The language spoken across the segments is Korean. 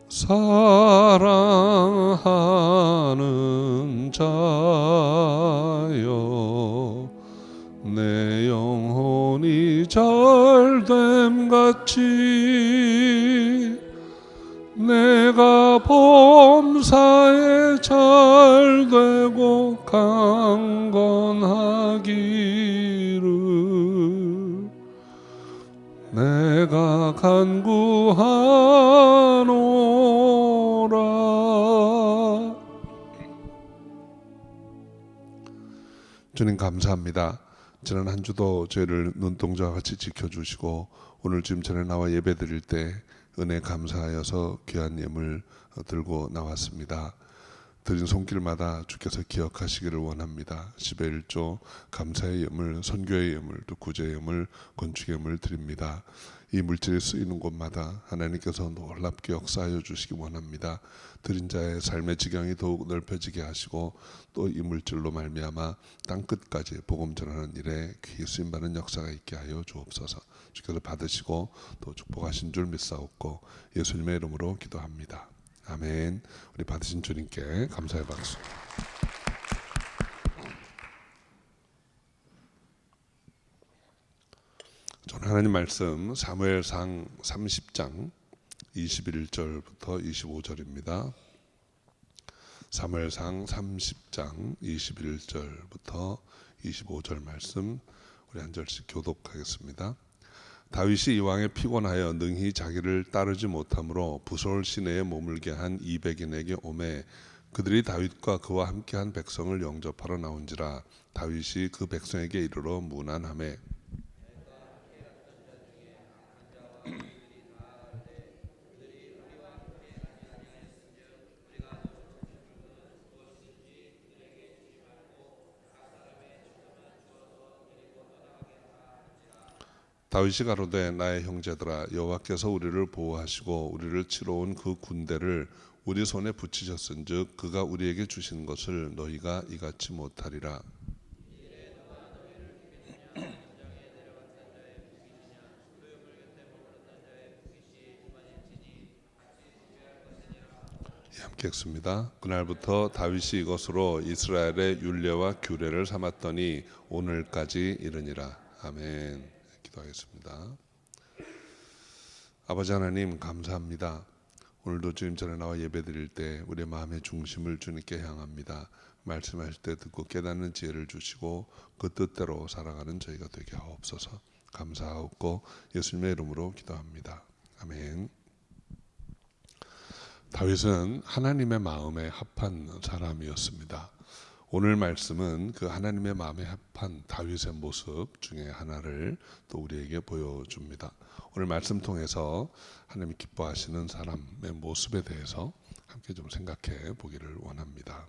사랑하는 자여 내 영혼이 잘됨 같이 내가 범사에 잘되고 강건하기를 내가 간구하노라. 주님 감사합니다. 지난 한 주도 저희를 눈동자와 같이 지켜주시고 오늘 지금 전에 나와 예배 드릴 때 은혜 감사하여서 귀한 예물 들고 나왔습니다. 드린 손길마다 주께서 기억하시기를 원합니다. 10의 1조 감사의 예물, 선교의 예물, 또 구제의 예물, 건축의 예물 드립니다. 이 물질이 쓰이는 곳마다 하나님께서 놀랍게 역사하여 주시기 원합니다. 드린 자의 삶의 지경이 더욱 넓혀지게 하시고 또 이 물질로 말미암아 땅끝까지 복음 전하는 일에 귀히 쓰임받는 역사가 있게 하여 주옵소서. 주께서 받으시고 또 축복하신 줄 믿사옵고 예수님의 이름으로 기도합니다. 아멘. 우리 받으신 주님께 감사의 박수. 저는 하나님 말씀 사무엘상 30장 21절부터 25절입니다. 사무엘상 30장 21절부터 25절 말씀 우리 한 절씩 교독하겠습니다. 다윗이 이왕에 피곤하여 능히 자기를 따르지 못하므로 부솔 시내에 머물게 한 200인에게 오매 그들이 다윗과 그와 함께한 백성을 영접하러 나온지라. 다윗이 그 백성에게 이르러 문안하매 다윗이 가로되 나의 형제들아 여호와께서 우리를 보호하시고 우리를 치러 온 그 군대를 우리 손에 붙이셨은즉 그가 우리에게 주신 것을 너희가 이같이 못하리라. 함께 읽습니다. 그날부터 다윗이 이것으로 이스라엘의 율례와 규례를 삼았더니 오늘까지 이르니라. 아멘. 기도하겠습니다. 아버지 하나님 감사합니다. 오늘도 주님 전에 나와 예배 드릴 때 우리의 마음의 중심을 주님께 향합니다. 말씀하실 때 듣고 깨닫는 지혜를 주시고 그 뜻대로 살아가는 저희가 되게 하옵소서. 감사하옵고 예수님의 이름으로 기도합니다. 아멘. 다윗은 하나님의 마음에 합한 사람이었습니다. 오늘 말씀은 그 하나님의 마음에 합한 다윗의 모습 중에 하나를 또 우리에게 보여줍니다. 오늘 말씀 통해서 하나님이 기뻐하시는 사람의 모습에 대해서 함께 좀 생각해 보기를 원합니다.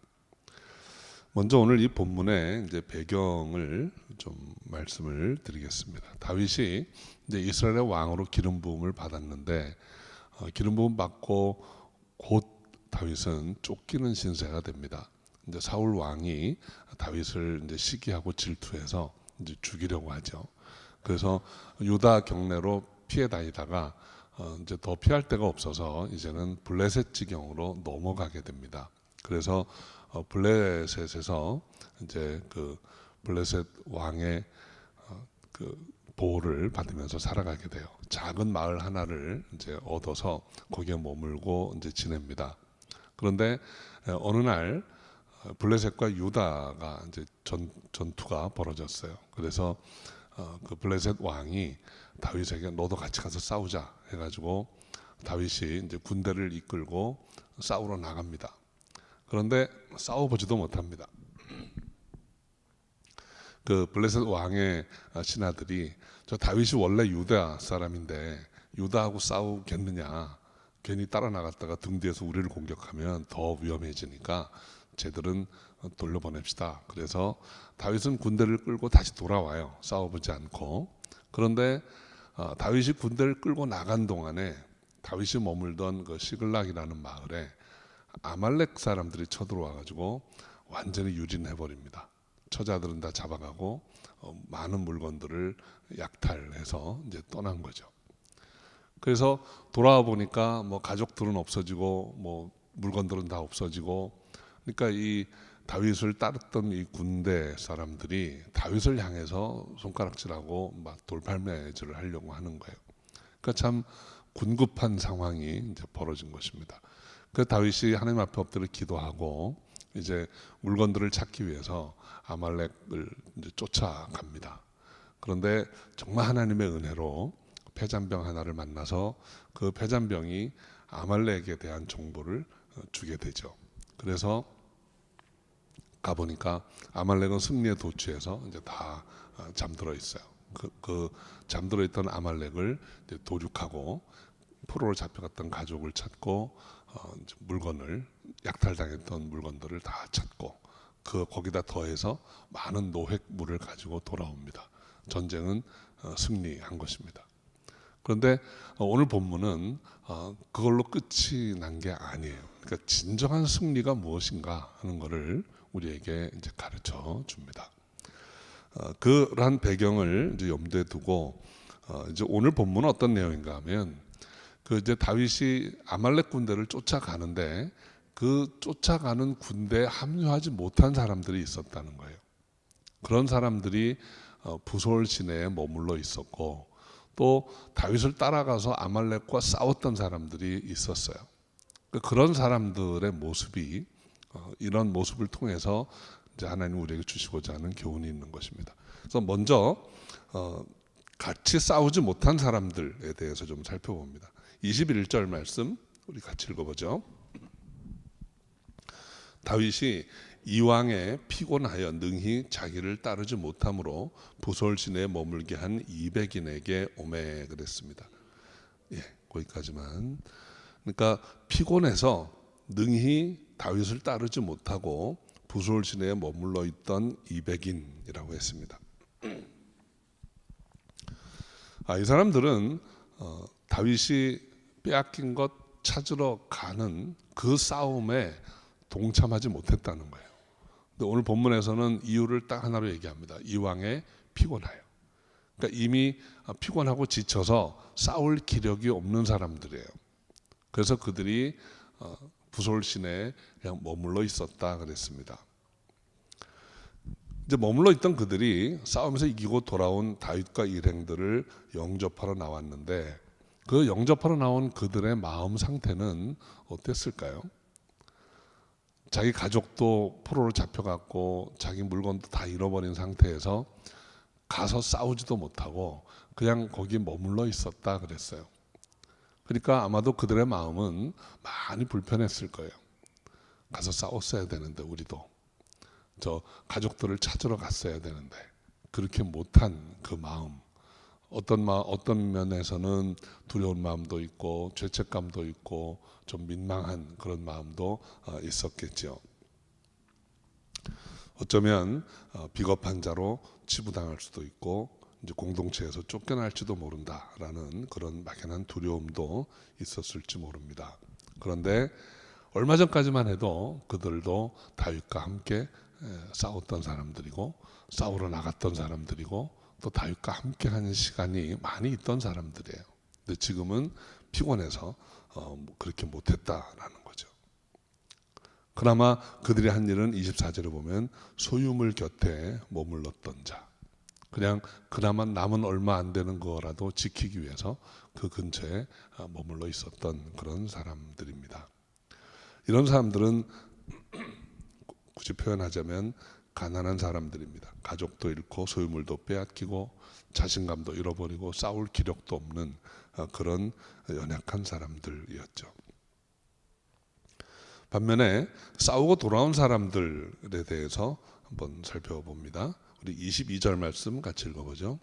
먼저 오늘 이 본문의 이제 배경을 좀 말씀을 드리겠습니다. 다윗이 이제 이스라엘의 왕으로 기름 부음을 받았는데 기름 부음 받고 곧 다윗은 쫓기는 신세가 됩니다. 이제 사울 왕이 다윗을 이제 시기하고 질투해서 이제 죽이려고 하죠. 그래서 유다 경내로 피해 다니다가 이제 더 피할 데가 없어서 이제는 블레셋 지경으로 넘어가게 됩니다. 그래서 블레셋에서 이제 그 블레셋 왕의 그 보호를 받으면서 살아가게 돼요. 작은 마을 하나를 이제 얻어서 거기에 머물고 이제 지냅니다. 그런데 어느 날 블레셋과 유다가 이제 전투가 벌어졌어요. 그래서 그 블레셋 왕이 다윗에게 너도 같이 가서 싸우자 해가지고 다윗이 이제 군대를 이끌고 싸우러 나갑니다. 그런데 싸워보지도 못합니다. 그 블레셋 왕의 신하들이 저 다윗이 원래 유다 사람인데 유다하고 싸우겠느냐, 괜히 따라 나갔다가 등 뒤에서 우리를 공격하면 더 위험해지니까 쟤들은 돌려보냅시다. 그래서 다윗은 군대를 끌고 다시 돌아와요. 싸워보지 않고. 그런데 다윗이 군대를 끌고 나간 동안에 다윗이 머물던 그 시글락이라는 마을에 아말렉 사람들이 쳐들어와가지고 완전히 유진해버립니다. 처자들은 다 잡아가고 많은 물건들을 약탈해서 이제 떠난 거죠. 그래서 돌아와 보니까 뭐 가족들은 없어지고 뭐 물건들은 다 없어지고, 그러니까 이 다윗을 따랐던 이 군대 사람들이 다윗을 향해서 손가락질하고 막 돌팔매질을 하려고 하는 거예요. 그러니까 참 군급한 상황이 이제 벌어진 것입니다. 그 다윗이 하나님 앞에 엎드려 기도하고 이제 물건들을 찾기 위해서 아말렉을 이제 쫓아갑니다. 그런데 정말 하나님의 은혜로 패잔병 하나를 만나서 그 패잔병이 아말렉에 대한 정보를 주게 되죠. 그래서 가보니까 아말렉은 승리에 도취해서 이제 다 잠들어 있어요. 그 잠들어 있던 아말렉을 이제 도륙하고 포로로 잡혀갔던 가족을 찾고 이제 물건을 약탈당했던 물건들을 다 찾고 거기다 더해서 많은 노획물을 가지고 돌아옵니다. 전쟁은 승리한 것입니다. 그런데 오늘 본문은 그걸로 끝이 난 게 아니에요. 그러니까 진정한 승리가 무엇인가 하는 것을 우리에게 이제 가르쳐 줍니다. 그러한 배경을 이제 염두에 두고 이제 오늘 본문은 어떤 내용인가 하면 그 이제 다윗이 아말렉 군대를 쫓아가는데 그 쫓아가는 군대에 합류하지 못한 사람들이 있었다는 거예요. 그런 사람들이 부솔 시내에 머물러 있었고 또 다윗을 따라가서 아말렉과 싸웠던 사람들이 있었어요. 그런 사람들의 모습이 이런 모습을 통해서 이제 하나님 우리에게 주시고자 하는 교훈이 있는 것입니다. 그래서 먼저 같이 싸우지 못한 사람들에 대해서 좀 살펴봅니다. 21절 말씀 우리 같이 읽어보죠. 다윗이 이왕에 피곤하여 능히 자기를 따르지 못함으로 부솔 시내에 머물게 한 200인에게 오매 그랬습니다. 예, 거기까지만. 그러니까 피곤해서 능히 다윗을 따르지 못하고 부솔 시내에 머물러 있던 200인이라고 했습니다. 이 사람들은 다윗이 빼앗긴 것 찾으러 가는 그 싸움에 동참하지 못했다는 거예요. 근데 오늘 본문에서는 이유를 딱 하나로 얘기합니다. 이왕에 피곤하여. 그러니까 이미 피곤하고 지쳐서 싸울 기력이 없는 사람들이에요. 그래서 그들이 부솔 시내에 그냥 머물러 있었다 그랬습니다. 이제 머물러 있던 그들이 싸움에서 이기고 돌아온 다윗과 일행들을 영접하러 나왔는데 그 영접하러 나온 그들의 마음 상태는 어땠을까요? 자기 가족도 포로로 잡혀갔고 자기 물건도 다 잃어버린 상태에서 가서 싸우지도 못하고 그냥 거기 머물러 있었다 그랬어요. 그러니까 아마도 그들의 마음은 많이 불편했을 거예요. 가서 싸웠어야 되는데 우리도 저 가족들을 찾으러 갔어야 되는데 그렇게 못한 그 마음, 어떤 면에서는 두려운 마음도 있고 죄책감도 있고 좀 민망한 그런 마음도 있었겠죠. 어쩌면 비겁한 자로 치부당할 수도 있고 이제 공동체에서 쫓겨날지도 모른다라는 그런 막연한 두려움도 있었을지 모릅니다. 그런데 얼마 전까지만 해도 그들도 다윗과 함께 싸웠던 사람들이고 싸우러 나갔던 사람들이고 또 다윗과 함께 하는 시간이 많이 있던 사람들이에요. 근데 지금은 피곤해서 그렇게 못했다라는 거죠. 그나마 그들이 한 일은 24절에 보면 소유물 곁에 머물렀던 자. 그냥 그나마 남은 얼마 안 되는 거라도 지키기 위해서 그 근처에 머물러 있었던 그런 사람들입니다. 이런 사람들은 굳이 표현하자면 가난한 사람들입니다. 가족도 잃고 소유물도 빼앗기고 자신감도 잃어버리고 싸울 기력도 없는 그런 연약한 사람들이었죠. 반면에 싸우고 돌아온 사람들에 대해서 한번 살펴봅니다. 우리 22절 말씀 같이 읽어보죠.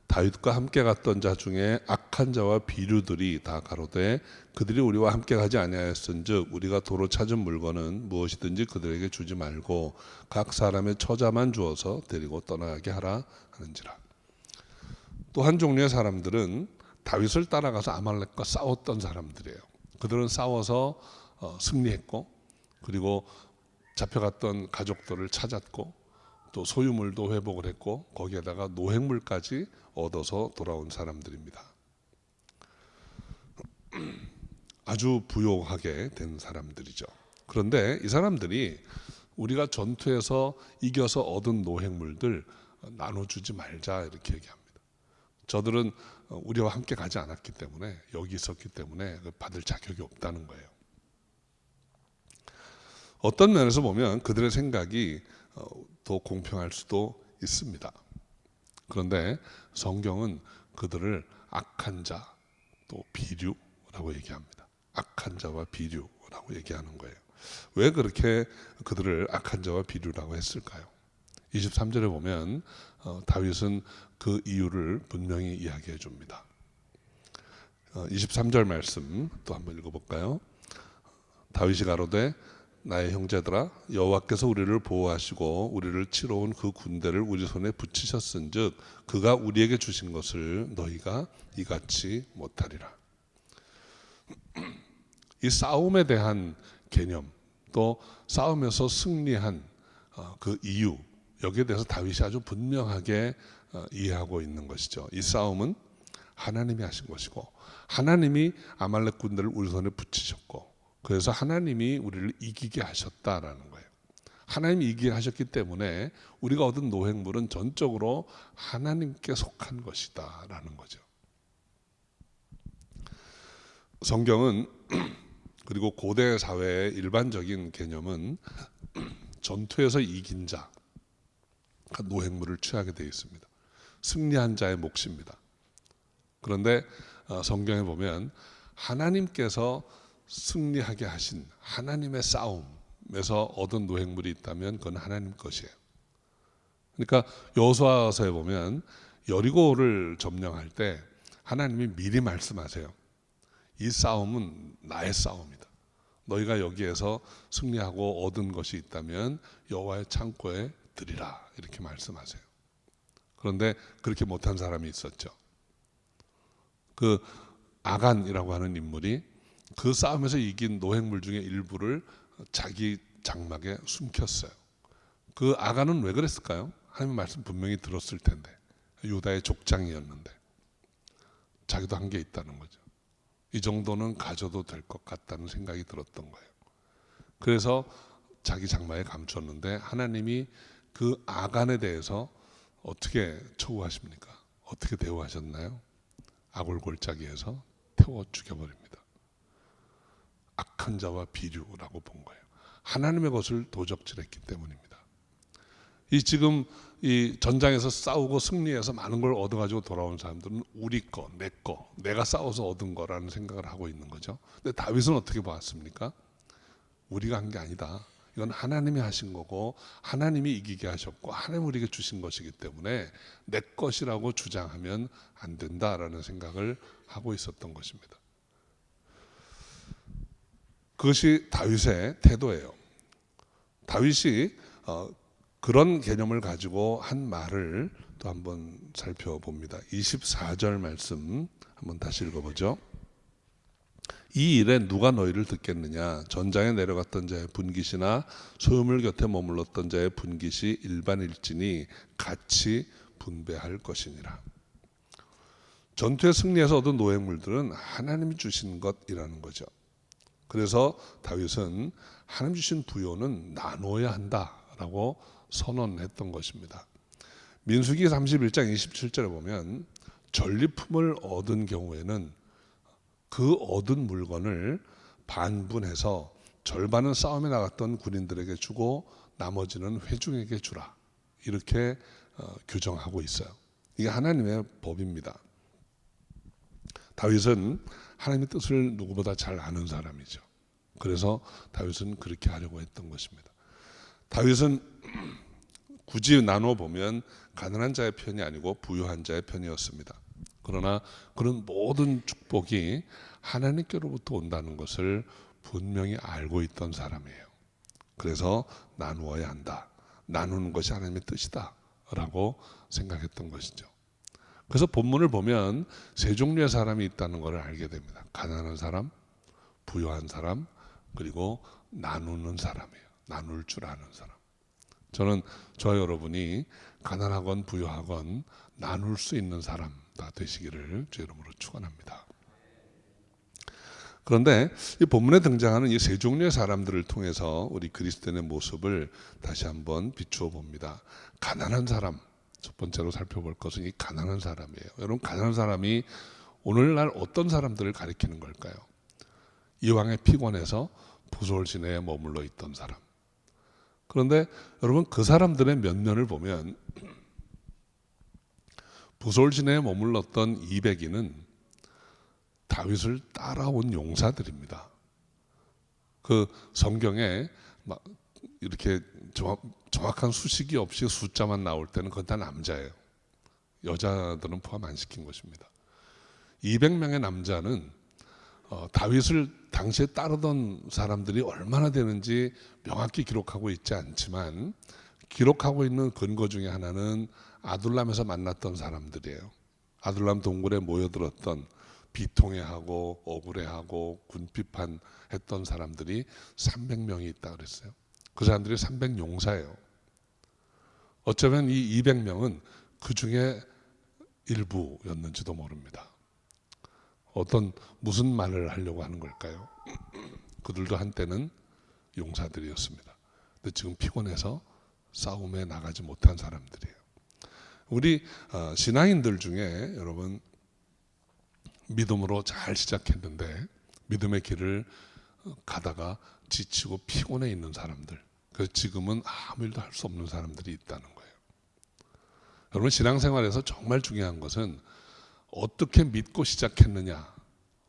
다윗과 함께 갔던 자 중에 악한 자와 비류들이 다 가로되 그들이 우리와 함께 가지 아니하였은즉 우리가 도로 찾은 물건은 무엇이든지 그들에게 주지 말고 각 사람의 처자만 주어서 데리고 떠나게 하라 하는지라. 또 한 종류의 사람들은 다윗을 따라가서 아말렉과 싸웠던 사람들이에요. 그들은 싸워서 승리했고 그리고 잡혀갔던 가족들을 찾았고 또 소유물도 회복을 했고 거기에다가 노획물까지 얻어서 돌아온 사람들입니다. 아주 부유하게 된 사람들이죠. 그런데 이 사람들이 우리가 전투에서 이겨서 얻은 노획물들 나눠주지 말자 이렇게 얘기합니다. 저들은 우리와 함께 가지 않았기 때문에, 여기 있었기 때문에 받을 자격이 없다는 거예요. 어떤 면에서 보면 그들의 생각이 더 공평할 수도 있습니다. 그런데 성경은 그들을 악한 자, 또 비류라고 얘기합니다. 악한 자와 비류라고 얘기하는 거예요. 왜 그렇게 그들을 악한 자와 비류라고 했을까요? 23절에 보면 다윗은 그 이유를 분명히 이야기해 줍니다. 23절 말씀 또 한번 읽어볼까요? 다윗이 가로되 나의 형제들아, 여호와께서 우리를 보호하시고 우리를 치러 온 그 군대를 우리 손에 붙이셨은즉 그가 우리에게 주신 것을 너희가 이같이 못하리라. 이 싸움에 대한 개념, 또 싸움에서 승리한 그 이유, 여기에 대해서 다윗이 아주 분명하게 이해하고 있는 것이죠. 이 싸움은 하나님이 하신 것이고, 하나님이 아말렉 군대를 우리 손에 붙이셨고, 그래서 하나님이 우리를 이기게 하셨다라는 거예요. 하나님이 이기게 하셨기 때문에 우리가 얻은 노획물은 전적으로 하나님께 속한 것이다라는 거죠. 성경은 그리고 고대 사회의 일반적인 개념은 전투에서 이긴 자, 노획물을 취하게 되어 있습니다. 승리한 자의 몫입니다. 그런데 성경에 보면 하나님께서 승리하게 하신 하나님의 싸움에서 얻은 노획물이 있다면 그건 하나님 것이에요. 그러니까 여호수아서에 보면 여리고를 점령할 때 하나님이 미리 말씀하세요. 이 싸움은 나의 싸움이다. 너희가 여기에서 승리하고 얻은 것이 있다면 여호와의 창고에 드리라 이렇게 말씀하세요. 그런데 그렇게 못한 사람이 있었죠. 그 아간이라고 하는 인물이 그 싸움에서 이긴 노획물 중에 일부를 자기 장막에 숨겼어요. 그 아간은 왜 그랬을까요? 하나님 말씀 분명히 들었을 텐데, 유다의 족장이었는데 자기도 한 게 있다는 거죠. 이 정도는 가져도 될 것 같다는 생각이 들었던 거예요. 그래서 자기 장막에 감췄는데 하나님이 그 아간에 대해서 어떻게 처우하십니까? 어떻게 대우하셨나요? 아골골짜기에서 태워 죽여버립니다. 악한 자와 비류라고 본 거예요. 하나님의 것을 도적질했기 때문입니다. 지금 이 전장에서 싸우고 승리해서 많은 걸 얻어가지고 돌아온 사람들은 우리 거, 내 거, 내가 싸워서 얻은 거라는 생각을 하고 있는 거죠. 근데 다윗은 어떻게 봤습니까? 우리가 한 게 아니다. 이건 하나님이 하신 거고 하나님이 이기게 하셨고 하나님 우리에게 주신 것이기 때문에 내 것이라고 주장하면 안 된다라는 생각을 하고 있었던 것입니다. 그것이 다윗의 태도예요. 다윗이 그런 개념을 가지고 한 말을 또 한번 살펴봅니다. 24절 말씀 한번 다시 읽어보죠. 이 일에 누가 너희를 듣겠느냐? 전장에 내려갔던 자의 분깃이나 소유물 곁에 머물렀던 자의 분깃이 일반일지니 같이 분배할 것이니라. 전투에 승리해서 얻은 노획물들은 하나님이 주신 것이라는 거죠. 그래서 다윗은 하나님 주신 부요는 나눠야 한다라고 선언했던 것입니다. 민수기 31장 27절에 보면 전리품을 얻은 경우에는 그 얻은 물건을 반분해서 절반은 싸움에 나갔던 군인들에게 주고 나머지는 회중에게 주라 이렇게 규정하고 있어요. 이게 하나님의 법입니다. 다윗은 하나님의 뜻을 누구보다 잘 아는 사람이죠. 그래서 다윗은 그렇게 하려고 했던 것입니다. 다윗은 굳이 나눠보면 가난한 자의 편이 아니고 부유한 자의 편이었습니다. 그러나 그런 모든 축복이 하나님께로부터 온다는 것을 분명히 알고 있던 사람이에요. 그래서 나누어야 한다. 나누는 것이 하나님의 뜻이다 라고 생각했던 것이죠. 그래서 본문을 보면 세 종류의 사람이 있다는 것을 알게 됩니다. 가난한 사람, 부유한 사람, 그리고 나누는 사람이에요. 나눌 줄 아는 사람. 저는 저와 여러분이 가난하건 부유하건 나눌 수 있는 사람 다 되시기를 주 이름으로 축원합니다. 그런데 이 본문에 등장하는 이 세 종류의 사람들을 통해서 우리 그리스도인의 모습을 다시 한번 비추어 봅니다. 가난한 사람, 첫 번째로 살펴볼 것은 이 가난한 사람이에요. 여러분, 가난한 사람이 오늘날 어떤 사람들을 가리키는 걸까요? 이왕에 피곤해서 부솔 시내에 머물러 있던 사람. 그런데 여러분, 그 사람들의 면면을 보면 부솔 시내에 머물렀던 200인은 다윗을 따라온 용사들입니다. 그 성경에 막 이렇게 정확한 수식이 없이 숫자만 나올 때는 그건 다 남자예요. 여자들은 포함 안 시킨 것입니다. 200명의 남자는 다윗을 당시에 따르던 사람들이 얼마나 되는지 명확히 기록하고 있지 않지만 기록하고 있는 근거 중에 하나는 아둘람에서 만났던 사람들이에요. 아둘람 동굴에 모여들었던 비통해하고 억울해하고 군비판했던 사람들이 300명이 있다 그랬어요. 그 사람들이 300용사예요. 어쩌면 이 200명은 그 중에 일부였는지도 모릅니다. 무슨 말을 하려고 하는 걸까요? 그들도 한때는 용사들이었습니다. 근데 지금 피곤해서 싸움에 나가지 못한 사람들이에요. 우리 신앙인들 중에 여러분 믿음으로 잘 시작했는데 믿음의 길을 가다가 지치고 피곤해 있는 사람들, 그래서 지금은 아무 일도 할 수 없는 사람들이 있다는 거예요. 여러분, 신앙생활에서 정말 중요한 것은 어떻게 믿고 시작했느냐와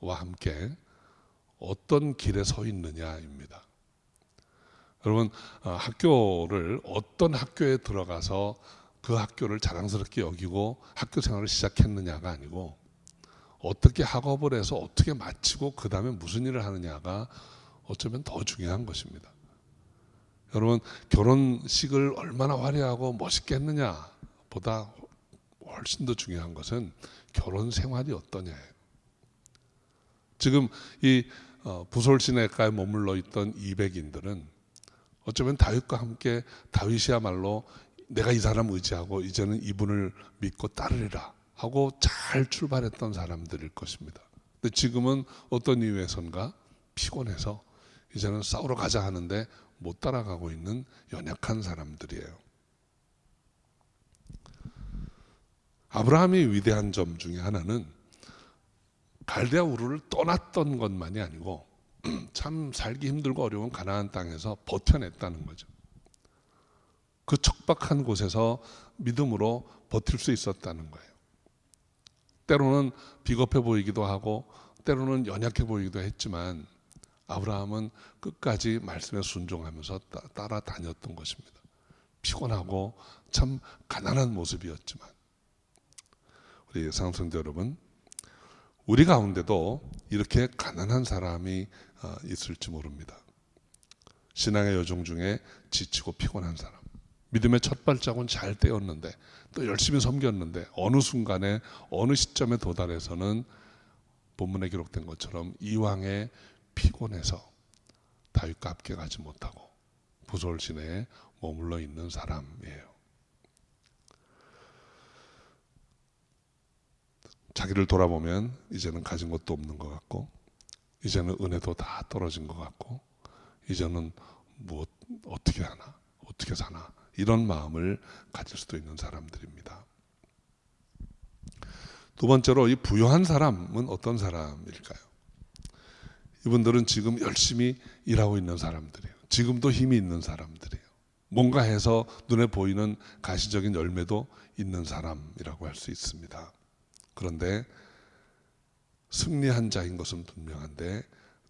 함께 어떤 길에 서 있느냐입니다. 여러분, 학교를 어떤 학교에 들어가서 그 학교를 자랑스럽게 여기고 학교 생활을 시작했느냐가 아니고 어떻게 학업을 해서 어떻게 마치고 그 다음에 무슨 일을 하느냐가 어쩌면 더 중요한 것입니다. 여러분, 결혼식을 얼마나 화려하고 멋있게 했느냐 보다 훨씬 더 중요한 것은 결혼 생활이 어떠냐예요. 지금 이 부솔 시내가에 머물러 있던 200인들은 어쩌면 다윗과 함께 다윗이야말로 내가 이 사람 의지하고 이제는 이분을 믿고 따르리라 하고 잘 출발했던 사람들일 것입니다. 근데 지금은 어떤 이유에선가 피곤해서 이제는 싸우러 가자 하는데 못 따라가고 있는 연약한 사람들이에요. 아브라함이 위대한 점 중에 하나는 갈대아 우르를 떠났던 것만이 아니고 참 살기 힘들고 어려운 가나안 땅에서 버텨냈다는 거죠. 그 척박한 곳에서 믿음으로 버틸 수 있었다는 거예요. 때로는 비겁해 보이기도 하고 때로는 연약해 보이기도 했지만 아브라함은 끝까지 말씀에 순종하면서 따라다녔던 것입니다. 피곤하고 참 가난한 모습이었지만 우리 상승자 여러분, 우리 가운데도 이렇게 가난한 사람이 있을지 모릅니다. 신앙의 여정 중에 지치고 피곤한 사람, 믿음의 첫 발자국은 잘 떼었는데 또 열심히 섬겼는데 어느 순간에 어느 시점에 도달해서는 본문에 기록된 것처럼 이왕에 피곤해서 다윗과 함께 가지 못하고 부솔 시내에 머물러 있는 사람이에요. 자기를 돌아보면 이제는 가진 것도 없는 것 같고 이제는 은혜도 다 떨어진 것 같고 이제는 어떻게 하나 어떻게 사나 이런 마음을 가질 수도 있는 사람들입니다. 두 번째로 이 부유한 사람은 어떤 사람일까요? 이분들은 지금 열심히 일하고 있는 사람들이에요. 지금도 힘이 있는 사람들이에요. 뭔가 해서 눈에 보이는 가시적인 열매도 있는 사람이라고 할 수 있습니다. 그런데 승리한 자인 것은 분명한데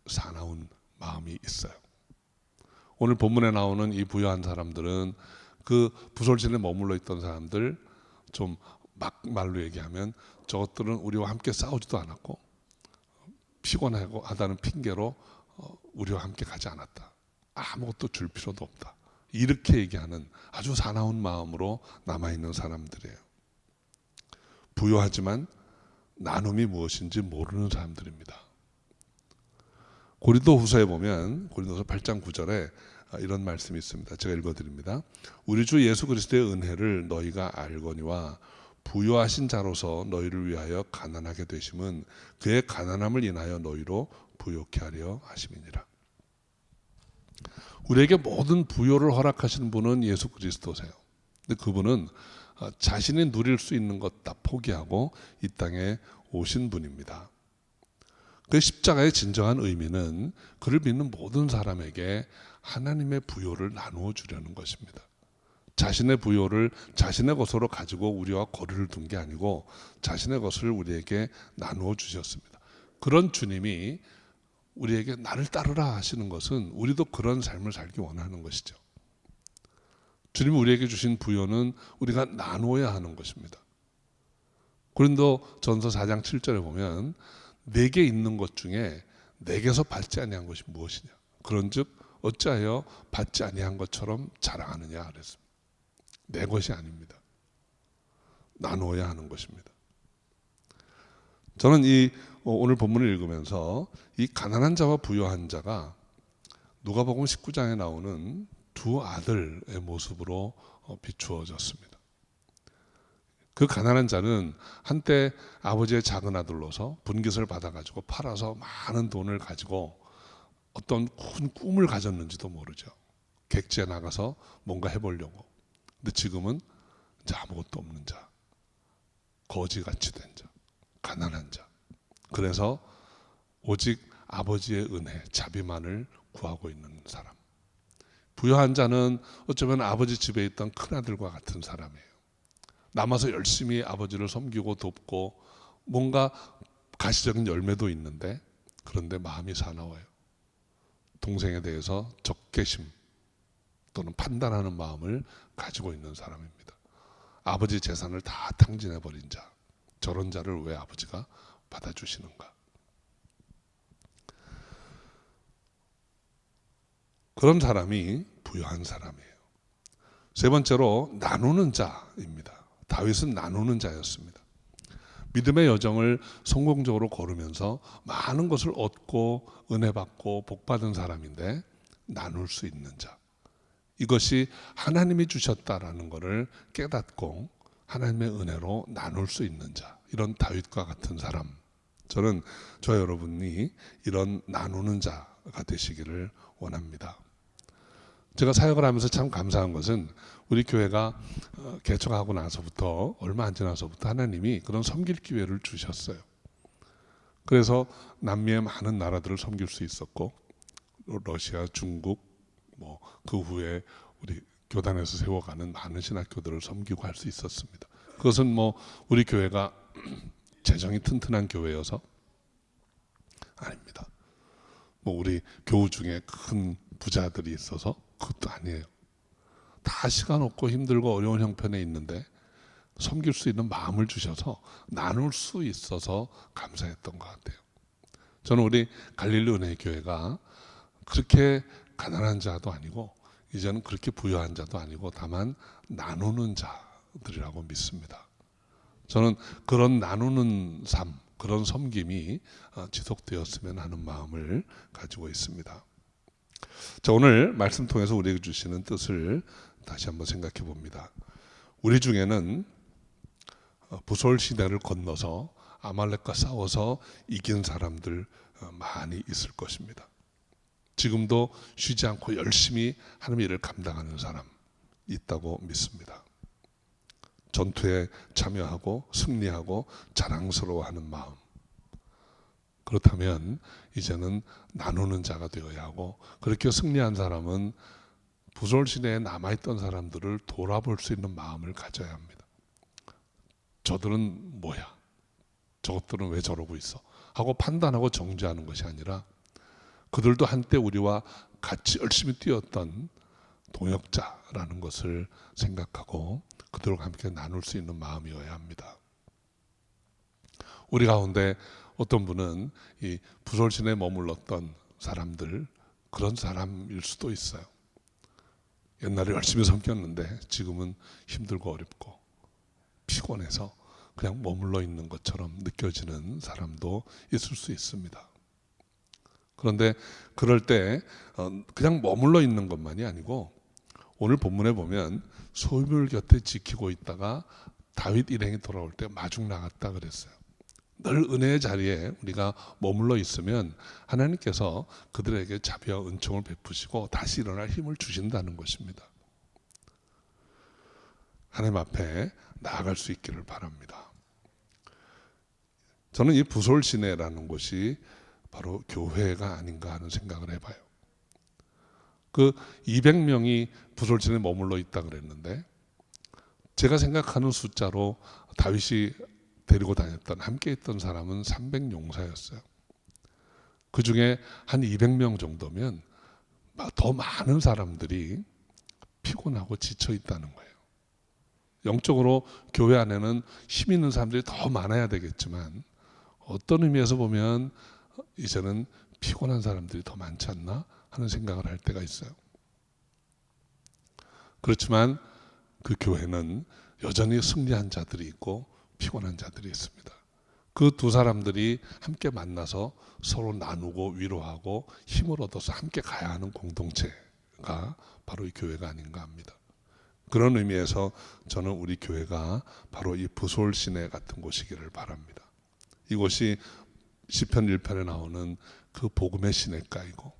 사나운 마음이 있어요. 오늘 본문에 나오는 이 부유한 사람들은 그 부솔신에 머물러 있던 사람들, 좀 막말로 얘기하면 저것들은 우리와 함께 싸우지도 않았고 피곤하고 하다는 핑계로 우리와 함께 가지 않았다. 아무것도 줄 필요도 없다. 이렇게 얘기하는 아주 사나운 마음으로 남아있는 사람들이에요. 부유하지만 나눔이 무엇인지 모르는 사람들입니다. 고린도후서에 보면 고린도서 8장 9절에 이런 말씀이 있습니다. 제가 읽어드립니다. 우리 주 예수 그리스도의 은혜를 너희가 알거니와 부요하신 자로서 너희를 위하여 가난하게 되심은 그의 가난함을 인하여 너희로 부요케 하려 하심이니라. 우리에게 모든 부요를 허락하시는 분은 예수 그리스도세요. 근데 그분은 자신이 누릴 수 있는 것 다 포기하고 이 땅에 오신 분입니다. 그 십자가의 진정한 의미는 그를 믿는 모든 사람에게 하나님의 부요를 나누어 주려는 것입니다. 자신의 부요를 자신의 것으로 가지고 우리와 거리를 둔 게 아니고 자신의 것을 우리에게 나누어 주셨습니다. 그런 주님이 우리에게 나를 따르라 하시는 것은 우리도 그런 삶을 살기 원하는 것이죠. 주님이 우리에게 주신 부요는 우리가 나누어야 하는 것입니다. 고린도전서 4장 7절에 보면 내게 있는 것 중에 내게서 받지 아니한 것이 무엇이냐, 그런즉 어찌하여 받지 아니한 것처럼 자랑하느냐 그랬습니다. 내 것이 아닙니다. 나누어야 하는 것입니다. 저는 이 오늘 본문을 읽으면서 이 가난한 자와 부유한 자가 누가복음 19장에 나오는 두 아들의 모습으로 비추어졌습니다. 그 가난한 자는 한때 아버지의 작은 아들로서 분깃을 받아가지고 팔아서 많은 돈을 가지고 어떤 큰 꿈을 가졌는지도 모르죠. 객지에 나가서 뭔가 해보려고. 근데 지금은 이제 아무것도 없는 자, 거지같이 된 자, 가난한 자. 그래서 오직 아버지의 은혜, 자비만을 구하고 있는 사람. 부유한 자는 어쩌면 아버지 집에 있던 큰아들과 같은 사람이에요. 남아서 열심히 아버지를 섬기고 돕고 뭔가 가시적인 열매도 있는데, 그런데 마음이 사나워요. 동생에 대해서 적개심 또는 판단하는 마음을 가지고 있는 사람입니다. 아버지 재산을 다 탕진해버린 자, 저런 자를 왜 아버지가 받아주시는가. 그런 사람이 부유한 사람이에요. 세 번째로 나누는 자입니다. 다윗은 나누는 자였습니다. 믿음의 여정을 성공적으로 걸으면서 많은 것을 얻고 은혜 받고 복 받은 사람인데 나눌 수 있는 자, 이것이 하나님이 주셨다라는 것을 깨닫고 하나님의 은혜로 나눌 수 있는 자, 이런 다윗과 같은 사람, 저는 저와 여러분이 이런 나누는 자가 되시기를 원합니다. 제가 사역을 하면서 참 감사한 것은 우리 교회가 개척하고 나서부터 얼마 안 지나서부터 하나님이 그런 섬길 기회를 주셨어요. 그래서 남미의 많은 나라들을 섬길 수 있었고, 러시아, 중국, 그 후에 우리 교단에서 세워가는 많은 신학교들을 섬기고 할 수 있었습니다. 그것은 우리 교회가 재정이 튼튼한 교회여서 아닙니다. 우리 교우 중에 큰 부자들이 있어서 그것도 아니에요. 다 시간 없고 힘들고 어려운 형편에 있는데 섬길 수 있는 마음을 주셔서 나눌 수 있어서 감사했던 것 같아요. 저는 우리 갈릴리 은혜 교회가 그렇게 가난한 자도 아니고 이제는 그렇게 부유한 자도 아니고 다만 나누는 자들이라고 믿습니다. 저는 그런 나누는 삶, 그런 섬김이 지속되었으면 하는 마음을 가지고 있습니다. 자, 오늘 말씀 통해서 우리에게 주시는 뜻을 다시 한번 생각해 봅니다. 우리 중에는 부솔 시대를 건너서 아말렉과 싸워서 이긴 사람들 많이 있을 것입니다. 지금도 쉬지 않고 열심히 하나님의 일을 감당하는 사람 있다고 믿습니다. 전투에 참여하고 승리하고 자랑스러워하는 마음. 그렇다면 이제는 나누는 자가 되어야 하고, 그렇게 승리한 사람은 부솔 시대에 남아있던 사람들을 돌아볼 수 있는 마음을 가져야 합니다. 저들은 뭐야? 저것들은 왜 저러고 있어? 하고 판단하고 정죄하는 것이 아니라 그들도 한때 우리와 같이 열심히 뛰었던 동역자라는 것을 생각하고 그들과 함께 나눌 수 있는 마음이어야 합니다. 우리 가운데 어떤 분은 이 부솔신에 머물렀던 사람들, 그런 사람일 수도 있어요. 옛날에 열심히 섬겼는데 지금은 힘들고 어렵고 피곤해서 그냥 머물러 있는 것처럼 느껴지는 사람도 있을 수 있습니다. 그런데 그럴 때 그냥 머물러 있는 것만이 아니고, 오늘 본문에 보면 소유물 곁에 지키고 있다가 다윗 일행이 돌아올 때 마중 나갔다 그랬어요. 늘 은혜의 자리에 우리가 머물러 있으면 하나님께서 그들에게 자비와 은총을 베푸시고 다시 일어날 힘을 주신다는 것입니다. 하나님 앞에 나아갈 수 있기를 바랍니다. 저는 이 부솔 시내라는 곳이 바로 교회가 아닌가 하는 생각을 해봐요. 그 200명이 부솔 시내에 머물러 있다 그랬는데, 제가 생각하는 숫자로 다윗이 데리고 다녔던, 함께 있던 사람은 300용사였어요. 그 중에 한 200명 정도면 더 많은 사람들이 피곤하고 지쳐 있다는 거예요. 영적으로 교회 안에는 힘 있는 사람들이 더 많아야 되겠지만, 어떤 의미에서 보면 이제는 피곤한 사람들이 더 많지 않나 하는 생각을 할 때가 있어요. 그렇지만 그 교회는 여전히 승리한 자들이 있고 피곤한 자들이 있습니다. 그 두 사람들이 함께 만나서 서로 나누고 위로하고 힘을 얻어서 함께 가야 하는 공동체가 바로 이 교회가 아닌가 합니다. 그런 의미에서 저는 우리 교회가 바로 이 부솔 시내 같은 곳이기를 바랍니다. 이곳이 시편 1편에 나오는 그 복음의 시냇가이고,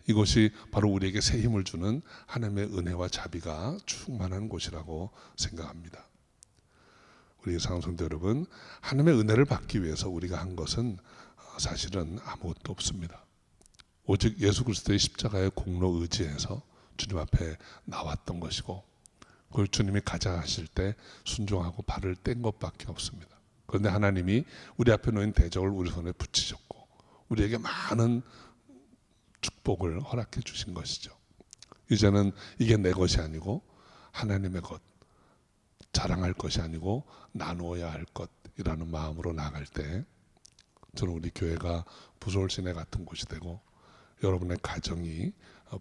이곳이 바로 우리에게 새 힘을 주는 하나님의 은혜와 자비가 충만한 곳이라고 생각합니다. 우리 사랑성도 여러분, 하나님의 은혜를 받기 위해서 우리가 한 것은 사실은 아무것도 없습니다. 오직 예수 그리스도의 십자가의 공로 의지해서 주님 앞에 나왔던 것이고, 그걸 주님이 가자 하실 때 순종하고 발을 뗀 것밖에 없습니다. 그런데 하나님이 우리 앞에 놓인 대적을 우리 손에 붙이셨고 우리에게 많은 축복을 허락해 주신 것이죠. 이제는 이게 내 것이 아니고 하나님의 것, 자랑할 것이 아니고 나누어야 할 것이라는 마음으로 나아갈 때, 저는 우리 교회가 부솔 시내 같은 곳이 되고 여러분의 가정이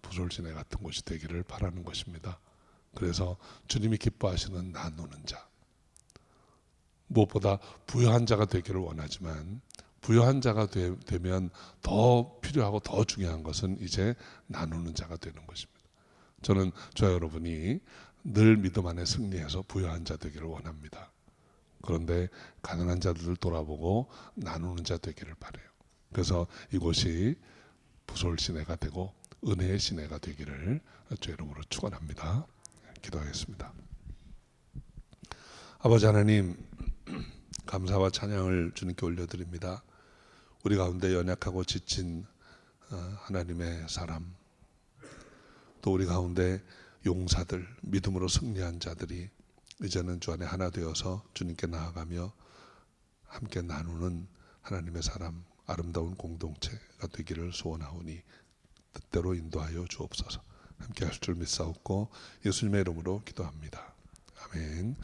부솔 시내 같은 곳이 되기를 바라는 것입니다. 그래서 주님이 기뻐하시는 나누는 자, 무엇보다 부요한 자가 되기를 원하지만, 부요한 자가 되면 더 필요하고 더 중요한 것은 이제 나누는 자가 되는 것입니다. 저는 저 여러분이 늘 믿음 안에 승리해서 부요한 자 되기를 원합니다. 그런데 가난한 자들을 돌아보고 나누는 자 되기를 바라요. 그래서 이곳이 부솔 시내가 되고 은혜의 시내가 되기를 주 이름으로 축원합니다. 기도하겠습니다. 아버지 하나님, 감사와 찬양을 주님께 올려드립니다. 우리 가운데 연약하고 지친 하나님의 사람, 또 우리 가운데 용사들, 믿음으로 승리한 자들이 이제는 주 안에 하나 되어서 주님께 나아가며 함께 나누는 하나님의 사람, 아름다운 공동체가 되기를 소원하오니 뜻대로 인도하여 주옵소서. 함께 할 줄 믿사옵고 예수님의 이름으로 기도합니다. 아멘.